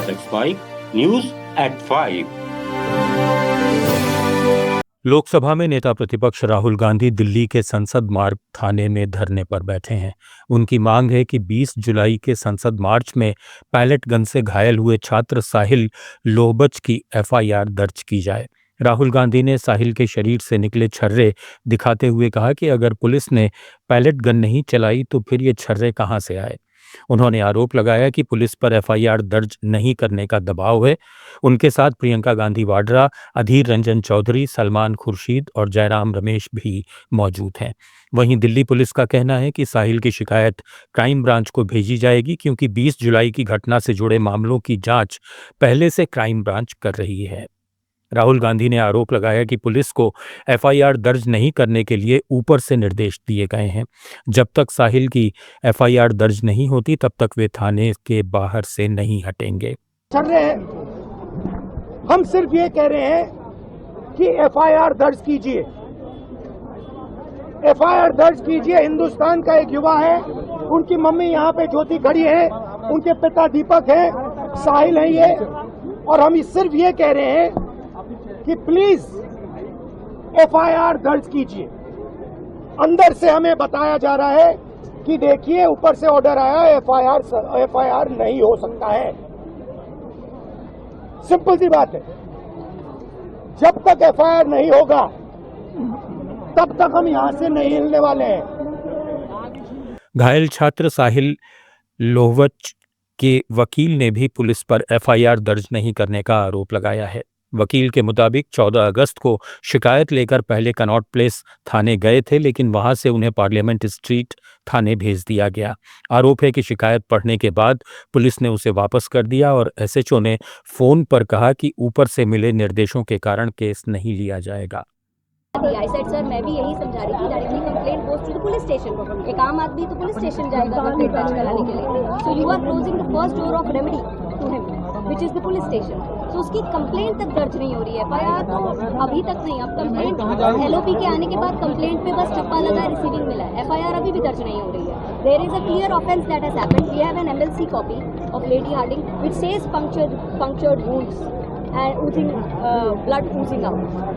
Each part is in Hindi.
Let's Mike News at 5। Lok Sabha में नेता प्रतिपक्ष राहुल गांधी दिल्ली के संसद मार्ग थाने में धरने पर बैठे हैं। उनकी मांग है कि 20 जुलाई के संसद मार्च में पैलेट गन से घायल हुए छात्र साहिल लोहबच की एफआईआर दर्ज की जाए। राहुल गांधी ने साहिल के शरीर से निकले छर्रे दिखाते हुए कहा कि अगर पुलिस ने पैलेट गन नहीं चलाई तो फिर ये छर्रे कहां से आए। उन्होंने आरोप लगाया कि पुलिस पर एफआईआर दर्ज नहीं करने का दबाव है। उनके साथ प्रियंका गांधी वाड्रा, अधीर रंजन चौधरी, सलमान खुर्शीद और जयराम रमेश भी मौजूद हैं। वहीं दिल्ली पुलिस का कहना है कि साहिल की शिकायत क्राइम ब्रांच को भेजी जाएगी, क्योंकि 20 जुलाई की घटना से जुड़े मामलों की जांच पहले से क्राइम ब्रांच कर रही है। राहुल गांधी ने आरोप लगाया कि पुलिस को एफआईआर दर्ज नहीं करने के लिए ऊपर से निर्देश दिए गए हैं। जब तक साहिल की एफआईआर दर्ज नहीं होती तब तक वे थाने के बाहर से नहीं हटेंगे। हम सिर्फ ये कह रहे हैं कि एफआईआर दर्ज कीजिए, एफआईआर दर्ज कीजिए। हिंदुस्तान का एक युवा है, उनकी मम्मी यहाँ पे ज्योति खड़ी है, उनके पिता दीपक है, साहिल है ये, और हम सिर्फ ये कह रहे हैं कि प्लीज एफआईआर दर्ज कीजिए। अंदर से हमें बताया जा रहा है कि देखिए ऊपर से ऑर्डर आया, एफआईआर नहीं हो सकता है। सिंपल सी बात है, जब तक एफआईआर नहीं होगा तब तक हम यहां से नहीं हिलने वाले हैं। घायल छात्र साहिल लोहवच के वकील ने भी पुलिस पर एफआईआर दर्ज नहीं करने का आरोप लगाया है। वकील के मुताबिक 14 अगस्त को शिकायत लेकर पहले कनॉट प्लेस थाने गए थे, लेकिन वहां से उन्हें पार्लियामेंट स्ट्रीट थाने भेज दिया गया। आरोप है कि शिकायत पढ़ने के बाद पुलिस ने उसे वापस कर दिया और एसएचओ ने फोन पर कहा कि ऊपर से मिले निर्देशों के कारण केस नहीं लिया जाएगा। I said sir, मैं भी यही समझा रही थी, directly complaint goes to the police station. एक आम आदमी तो पुलिस स्टेशन जाएगा कंप्लेंट दर्ज कराने के लिए। So you are closing the first door of remedy to him, which is the police station. So उसकी कंप्लेंट तक दर्ज नहीं हो रही है, एफआईआर तो अभी तक नहीं। अब कंप्लेंट एलओपी के आने के बाद कंप्लेंट पे बस ठप्पा लगा, रिसीविंग मिला है, एफआईआर अभी भी दर्ज नहीं हो रही है। There is a clear offence that has happened. We have an MLC copy of Lady Hardinge which says punctured wounds and oozing blood oozing out।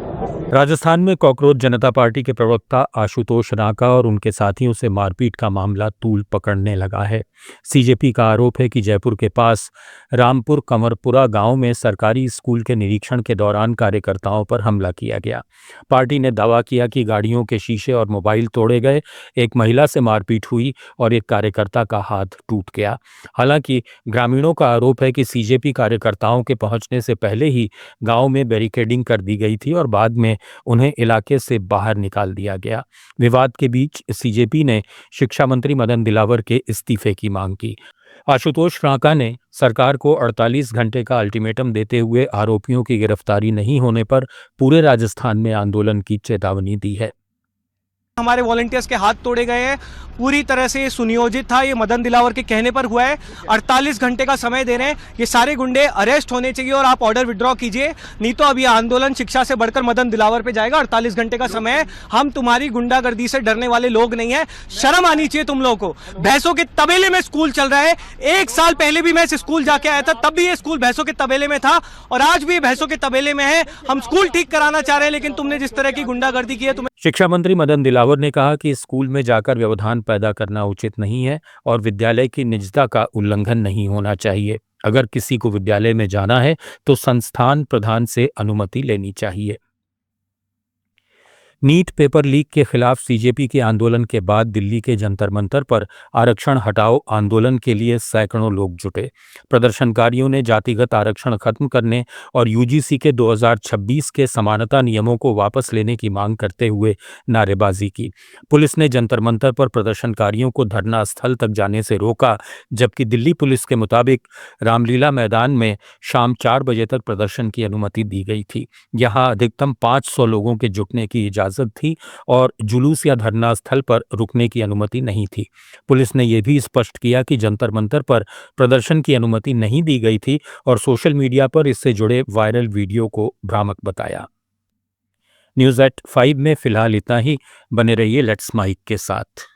Rajasthan में कॉकरोच जनता पार्टी के प्रवक्ता आशुतोष रांका और उनके साथियों से मारपीट का मामला तूल पकड़ने लगा है। सीजेपी का आरोप है कि जयपुर के पास रामपुर कंवरपुरा गांव में सरकारी स्कूल के निरीक्षण के दौरान कार्यकर्ताओं पर हमला किया गया। पार्टी ने दावा किया कि गाड़ियों के शीशे और मोबाइल तोड़े गए, एक महिला से मारपीट हुई और एक कार्यकर्ता का हाथ टूट गया। हालांकि ग्रामीणों का आरोप है कि सीजेपी कार्यकर्ताओं के पहुंचने से पहले ही गांव में बैरिकेडिंग कर दी गई थी और बाद में उन्हें इलाके से बाहर निकाल दिया गया। विवाद के बीच सीजेपी ने शिक्षा मंत्री मदन दिलावर के इस्तीफे की मांग की। आशुतोष रांका ने सरकार को 48 घंटे का अल्टीमेटम देते हुए आरोपियों की गिरफ्तारी नहीं होने पर पूरे राजस्थान में आंदोलन की चेतावनी दी है। हमारे वॉलंटियर्स के हाथ तोड़े गए हैं, पूरी तरह से सुनियोजित था, ये मदन दिलावर के कहने पर हुआ है। 48 घंटे का समय दे रहे हैं, ये सारे गुंडे अरेस्ट होने चाहिए और आप ऑर्डर विड्रॉ कीजिए, नहीं तो अब ये आंदोलन शिक्षा से बढ़कर मदन दिलावर पे जाएगा। 48 घंटे का समय है, हम तुम्हारी गुंडागर्दी से डरने वाले लोग नहीं है। शर्म आनी चाहिए तुम लोगों को। भैंसों के तबेले में स्कूल चल रहा है। 1 साल पहले भी मैं इस स्कूल जाके आया था, तब भी ये स्कूल भैंसों के तबेले में था और आज भी भैंसों के तबेले में है। हम स्कूल ठीक कराना चाह रहे हैं, लेकिन तुमने जिस तरह की गुंडागर्दी की है। शिक्षा मंत्री मदन दिलावर ने कहा कि स्कूल में जाकर व्यवधान पैदा करना उचित नहीं है और विद्यालय की निजता का उल्लंघन नहीं होना चाहिए। अगर किसी को विद्यालय में जाना है तो संस्थान प्रधान से अनुमति लेनी चाहिए। नीट पेपर लीक के खिलाफ सीजेपी के आंदोलन के बाद दिल्ली के जंतर मंतर पर आरक्षण हटाओ आंदोलन के लिए सैकड़ों लोग जुटे। प्रदर्शनकारियों ने जातिगत आरक्षण खत्म करने और यूजीसी के 2026 के समानता नियमों को वापस लेने की मांग करते हुए नारेबाजी की। पुलिस ने जंतर मंतर पर प्रदर्शनकारियों को धरना स्थल तक जाने से रोका, जबकि दिल्ली पुलिस के मुताबिक रामलीला मैदान में शाम 4 बजे तक प्रदर्शन की अनुमति दी गई थी। यहाँ अधिकतम 500 लोगों के जुटने की इजाजत थी और जुलूस या धरना स्थल पर रुकने की अनुमति नहीं थी। पुलिस ने यह भी स्पष्ट किया कि जंतर मंतर पर प्रदर्शन की अनुमति नहीं दी गई थी और सोशल मीडिया पर इससे जुड़े वायरल वीडियो को भ्रामक बताया। न्यूज़ एट 5 में फिलहाल इतना ही। बने रहिए लेट्स माइक के साथ।